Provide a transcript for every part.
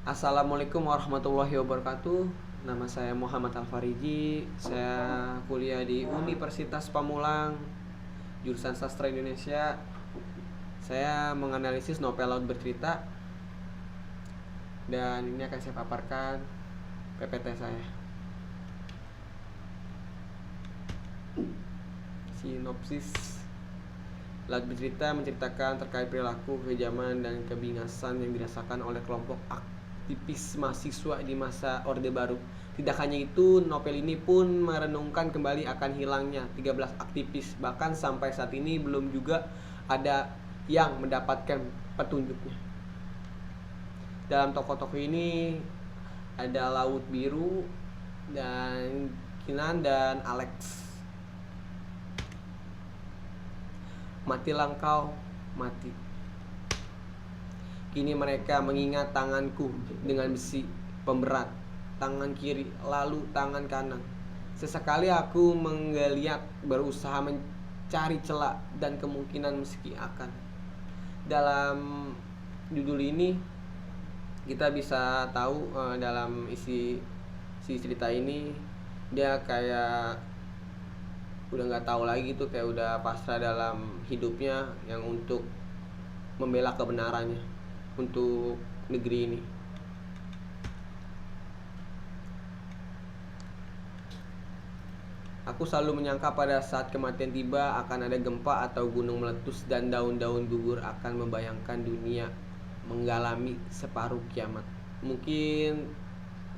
Assalamualaikum warahmatullahi wabarakatuh. Nama saya Muhammad Al-Fariji. Saya kuliah di Universitas Pamulang, jurusan Sastra Indonesia. Saya menganalisis novel Laut Bercerita. Dan ini akan saya paparkan PPT saya. Sinopsis. Laut Bercerita menceritakan terkait perilaku, kekejaman, dan kebingasan yang dirasakan oleh kelompok aktivis mahasiswa di masa Orde Baru. Tidak hanya itu, novel ini pun merenungkan kembali akan hilangnya 13 aktivis. Bahkan sampai saat ini belum juga ada yang mendapatkan petunjuknya. Dalam tokoh-tokoh ini ada Laut Biru dan Kinan dan Alex. Matilah engkau, mati. Kini mereka mengingat tanganku dengan besi pemberat, tangan kiri, lalu tangan kanan. Sesekali aku menggeliat, berusaha mencari celah dan kemungkinan meski akan. Dalam judul ini kita bisa tahu dalam isi cerita ini dia kayak udah nggak tahu lagi tuh, kayak udah pasrah dalam hidupnya yang untuk membela kebenarannya untuk negeri ini. Aku selalu menyangka pada saat kematian tiba akan ada gempa atau gunung meletus dan daun-daun gugur akan membayangkan dunia mengalami separuh kiamat. Mungkin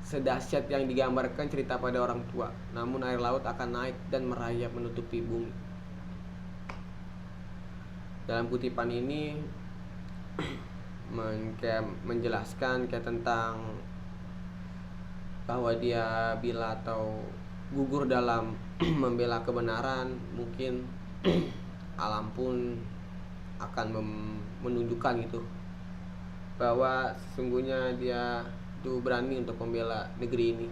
sedahsyat yang digambarkan cerita pada orang tua, namun air laut akan naik dan merayap menutupi bumi. Dalam kutipan ini menjelaskan kayak tentang bahwa dia bila atau gugur dalam membela kebenaran, mungkin alam pun akan menunjukkan gitu bahwa sesungguhnya dia itu berani untuk membela negeri ini.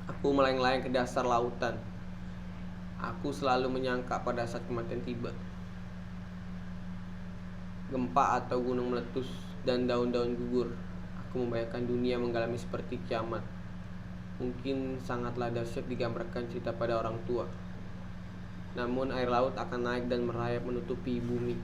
Aku melayang-layang ke dasar lautan. Aku selalu menyangka pada saat kematian tiba, gempa atau gunung meletus dan daun-daun gugur, aku membayangkan dunia mengalami seperti kiamat. Mungkin sangatlah dahsyat digambarkan cerita pada orang tua, namun air laut akan naik dan merayap menutupi bumi.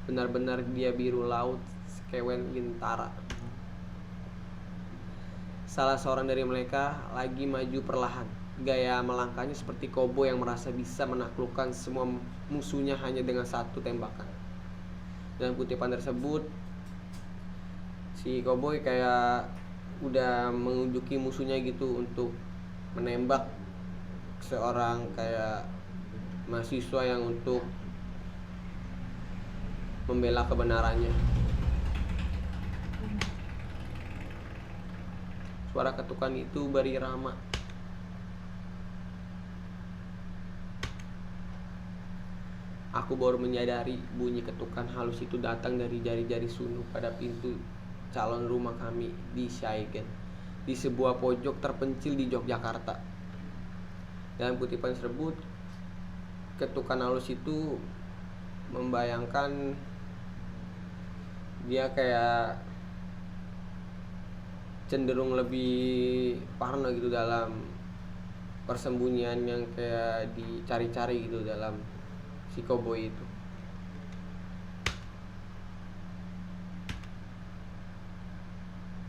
Benar-benar dia biru laut sekewen lintara. Salah seorang dari mereka lagi maju perlahan. Gaya melangkahnya seperti koboi yang merasa bisa menaklukkan semua musuhnya hanya dengan satu tembakan. Dalam kutipan tersebut, si koboi kayak udah mengunjuki musuhnya gitu untuk menembak seorang kayak mahasiswa yang untuk membela kebenarannya. Suara ketukan itu berirama. Aku baru menyadari bunyi ketukan halus itu datang dari jari-jari sunu pada pintu calon rumah kami di Saigen, di sebuah pojok terpencil di Yogyakarta. Dalam kutipan tersebut, ketukan halus itu membayangkan dia kayak cenderung lebih parno gitu dalam persembunyian yang kayak dicari-cari gitu dalam si koboi itu.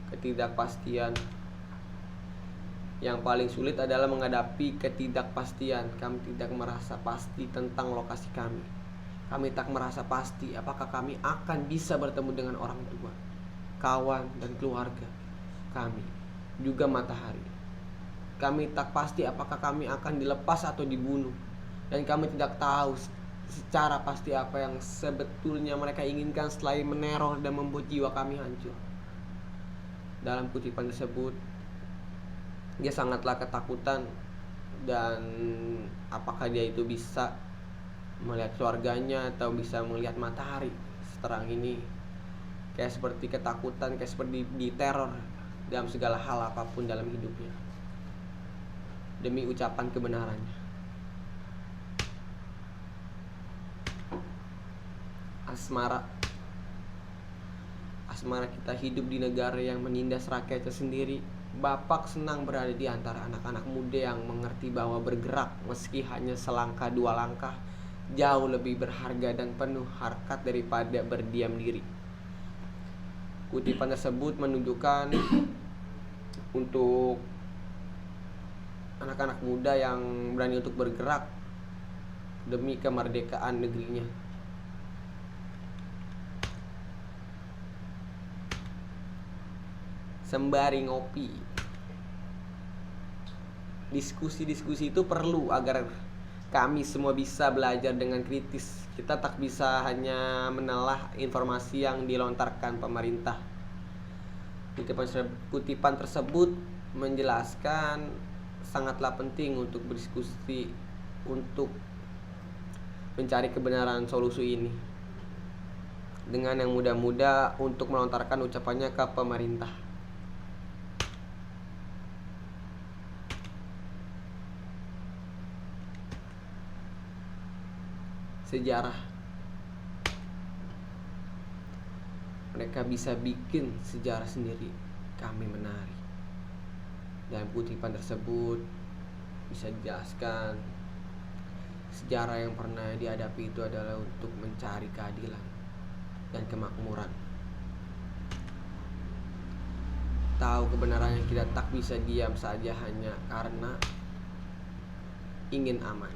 Ketidakpastian. Yang paling sulit adalah menghadapi ketidakpastian. Kami tidak merasa pasti tentang lokasi kami. Kami tak merasa pasti apakah kami akan bisa bertemu dengan orang tua, kawan, dan keluarga kami, juga matahari. Kami tak pasti apakah kami akan dilepas atau dibunuh. Dan kami tidak tahu secara pasti apa yang sebetulnya mereka inginkan selain meneror dan membuat jiwa kami hancur. Dalam kutipan tersebut, dia sangatlah ketakutan. Dan apakah dia itu bisa melihat keluarganya atau bisa melihat matahari seterang ini, kayak seperti ketakutan, kayak seperti diteror dalam segala hal apapun dalam hidupnya. demi ucapan kebenarannya. Asmara kita hidup di negara yang menindas rakyatnya sendiri. Bapak senang berada di antara anak-anak muda yang mengerti bahwa bergerak meski hanya selangkah dua langkah jauh lebih berharga dan penuh harkat daripada berdiam diri. Kutipan tersebut menunjukkan untuk anak-anak muda yang berani untuk bergerak demi kemerdekaan negerinya. Sembari ngopi, diskusi-diskusi itu perlu agar kami semua bisa belajar dengan kritis. Kita tak bisa hanya menelah informasi yang dilontarkan pemerintah. Kutipan tersebut menjelaskan sangatlah penting untuk berdiskusi untuk mencari kebenaran solusi ini, dengan yang muda-muda untuk melontarkan ucapannya ke pemerintah. Sejarah. Mereka bisa bikin sejarah sendiri, kami menari. Dalam kutipan tersebut bisa dijelaskan sejarah yang pernah dihadapi itu adalah untuk mencari keadilan dan kemakmuran. Tahu kebenarannya, kita tak bisa diam saja hanya karena ingin aman.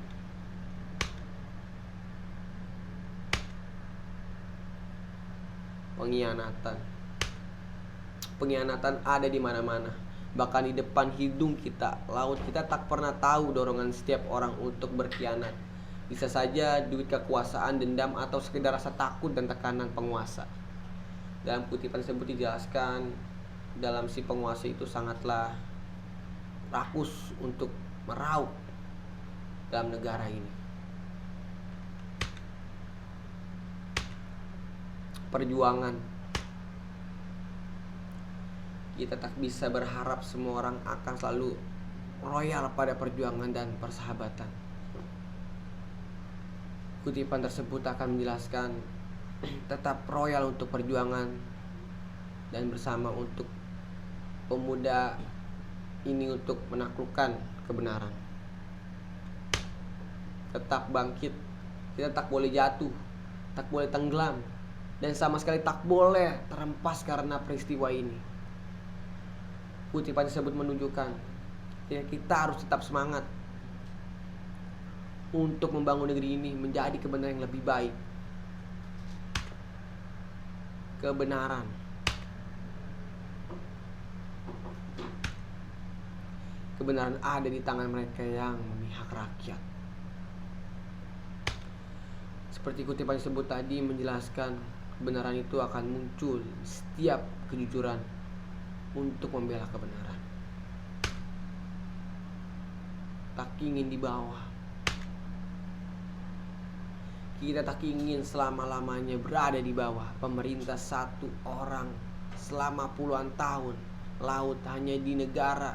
Pengkhianatan ada di mana-mana, bahkan di depan hidung kita. Laut kita tak pernah tahu dorongan setiap orang untuk berkhianat. Bisa saja duit kekuasaan, dendam, atau sekedar rasa takut dan tekanan penguasa. Dalam kutipan tersebut dijelaskan, dalam si penguasa itu sangatlah rakus untuk meraup dalam negara ini. Perjuangan. Kita tak bisa berharap semua orang akan selalu royal pada perjuangan dan persahabatan. Kutipan tersebut akan menjelaskan tetap royal untuk perjuangan dan bersama untuk pemuda ini untuk menaklukkan kebenaran. Tetap bangkit. Kita tak boleh jatuh, tak boleh tenggelam, dan sama sekali tak boleh terhempas karena peristiwa ini. Kutipan tersebut menunjukkan ya, kita harus tetap semangat untuk membangun negeri ini menjadi kebenaran yang lebih baik. Kebenaran. Kebenaran ada di tangan mereka yang memihak rakyat. Seperti kutipan tersebut tadi menjelaskan, kebenaran itu akan muncul di setiap kejujuran untuk membela kebenaran. Tak ingin di bawah. Kita tak ingin selama-lamanya berada di bawah pemerintah satu orang selama puluhan tahun. Laut hanya di negara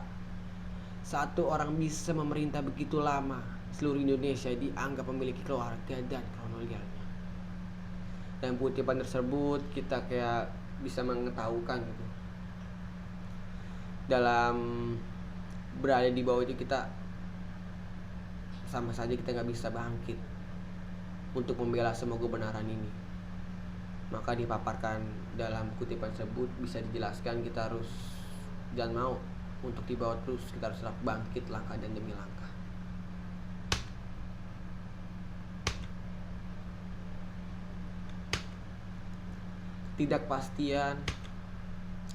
satu orang bisa memerintah begitu lama. Seluruh Indonesia dianggap memiliki keluarga dan kolonialnya. Dan kutipan tersebut kita kayak bisa mengetahukan gitu, dalam berada di bawah itu kita sama saja kita nggak bisa bangkit untuk membela semua kebenaran ini. Maka dipaparkan dalam kutipan tersebut bisa dijelaskan kita harus jangan mau untuk di bawah terus, kita harus tetap bangkit langkah dan demi langkah. Ketidakpastian.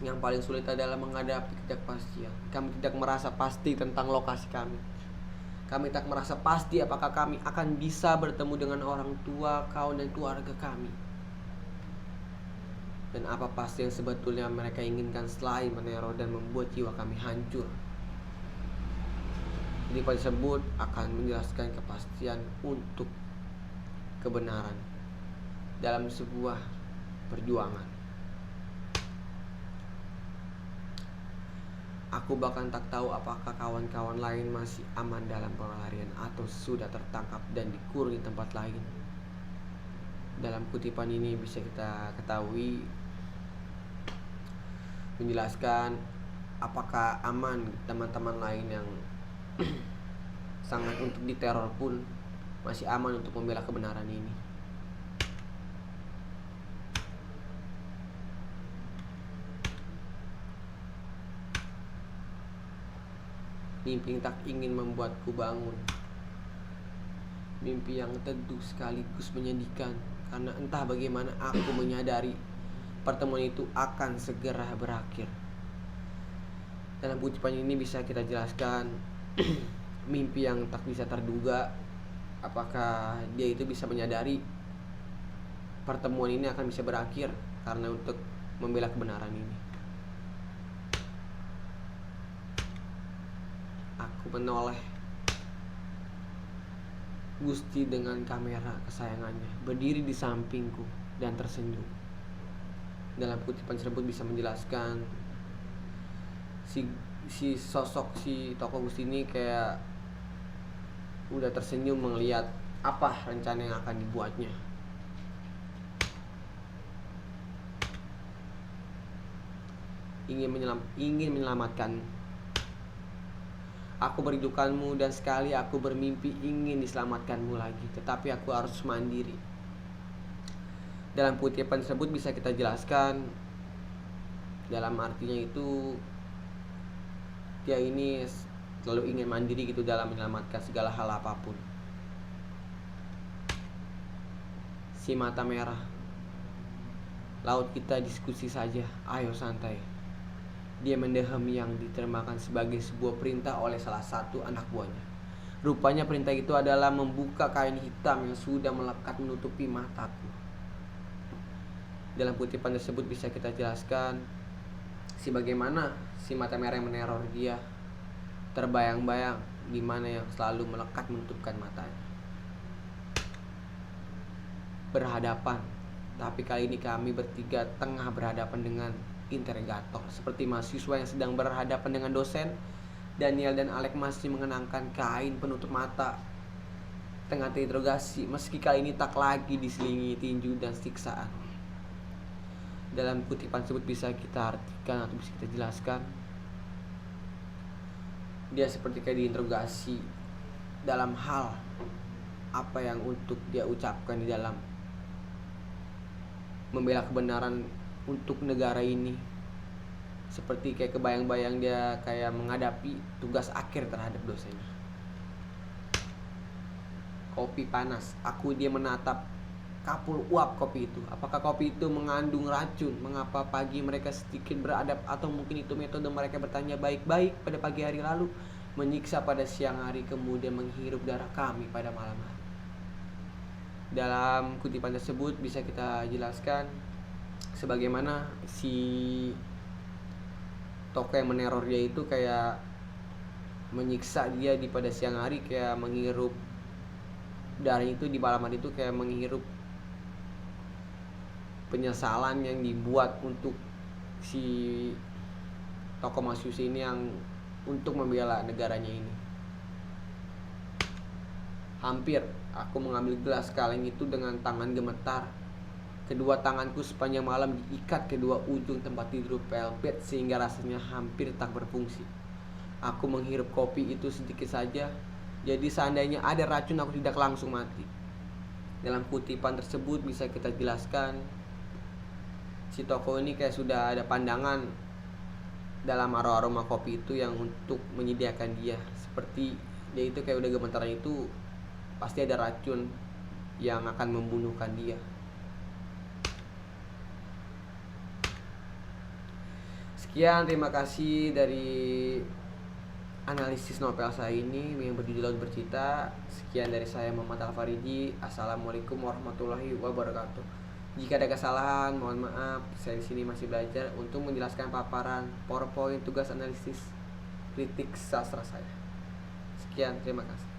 Yang paling sulit adalah menghadapi ketidakpastian. Kami tidak merasa pasti tentang lokasi kami. Kami tak merasa pasti apakah kami akan bisa bertemu dengan orang tua, kawan, dan keluarga kami. Dan apa pasti yang sebetulnya mereka inginkan selain meneror dan membuat jiwa kami hancur. Jadi tersebut akan menjelaskan kepastian untuk kebenaran dalam sebuah perjuangan. Aku bahkan tak tahu apakah kawan-kawan lain masih aman dalam pelarian atau sudah tertangkap dan dikurung di tempat lain. Dalam kutipan ini bisa kita ketahui menjelaskan apakah aman teman-teman lain yang sangat untuk diteror pun masih aman untuk membela kebenaran ini. Mimpi yang tak ingin membuatku bangun, mimpi yang teduh sekaligus menyedihkan, karena entah bagaimana aku menyadari pertemuan itu akan segera berakhir. Dalam kutipan ini bisa kita jelaskan mimpi yang tak bisa terduga, apakah dia itu bisa menyadari pertemuan ini akan bisa berakhir karena untuk membela kebenaran ini. Aku menoleh Gusti dengan kamera kesayangannya berdiri di sampingku dan tersenyum. Dalam kutipan tersebut bisa menjelaskan si sosok si tokoh Gusti ini kayak udah tersenyum melihat apa rencana yang akan dibuatnya. Ingin menyelamatkan. Aku merindukanmu dan sekali aku bermimpi ingin diselamatkanmu lagi, tetapi aku harus mandiri. Dalam kutipan tersebut bisa kita jelaskan, dalam artinya itu dia ini selalu ingin mandiri gitu dalam menyelamatkan segala hal apapun. Si mata merah, laut kita diskusi saja, ayo santai. Dia mendeham yang diterjemahkan sebagai sebuah perintah oleh salah satu anak buahnya. Rupanya perintah itu adalah membuka kain hitam yang sudah melekat menutupi mataku. Dalam kutipan tersebut bisa kita jelaskan bagaimana si mata merah yang meneror dia terbayang-bayang di mana yang selalu melekat menutupkan matanya. Berhadapan, tapi kali ini kami bertiga tengah berhadapan dengan interrogator, seperti mahasiswa yang sedang berhadapan dengan dosen. Daniel dan Alex masih mengenakan kain penutup mata tengah diinterogasi, meski kali ini tak lagi diselingi tinju dan siksaan. Dalam kutipan tersebut bisa kita artikan atau bisa kita jelaskan, dia seperti kayak diinterogasi dalam hal apa yang untuk dia ucapkan di dalam membela kebenaran untuk negara ini. Seperti kayak kebayang-bayang dia kayak menghadapi tugas akhir terhadap dosennya. Kopi panas, dia menatap kapul uap kopi itu. Apakah kopi itu mengandung racun? Mengapa pagi mereka sedikit beradab? Atau mungkin itu metode mereka bertanya baik-baik pada pagi hari lalu, menyiksa pada siang hari, kemudian menghirup darah kami pada malam hari. Dalam kutipan tersebut bisa kita jelaskan sebagaimana si tokoh yang meneror dia itu kayak menyiksa dia di pada siang hari, kayak menghirup darah itu di malam hari itu, kayak menghirup penyesalan yang dibuat untuk si tokoh mahasiswa ini yang untuk membela negaranya ini. Hampir aku mengambil gelas kaleng itu dengan tangan gemetar. Kedua tanganku sepanjang malam diikat kedua ujung tempat tidur velvet sehingga rasanya hampir tak berfungsi. Aku menghirup kopi itu sedikit saja. Jadi seandainya ada racun aku tidak langsung mati. Dalam kutipan tersebut bisa kita jelaskan si tokoh ini kayak sudah ada pandangan dalam aroma kopi itu yang untuk menyediakan dia. Seperti dia itu kayak udah gemetaran itu pasti ada racun yang akan membunuhkan dia. Sekian, terima kasih dari analisis novel saya ini yang berjudul Laut Bercerita. Sekian dari saya, Muhammad Al-Faridi. Assalamualaikum warahmatullahi wabarakatuh. Jika ada kesalahan, mohon maaf. Saya di sini masih belajar untuk menjelaskan paparan PowerPoint tugas analisis kritik sastra saya. Sekian, terima kasih.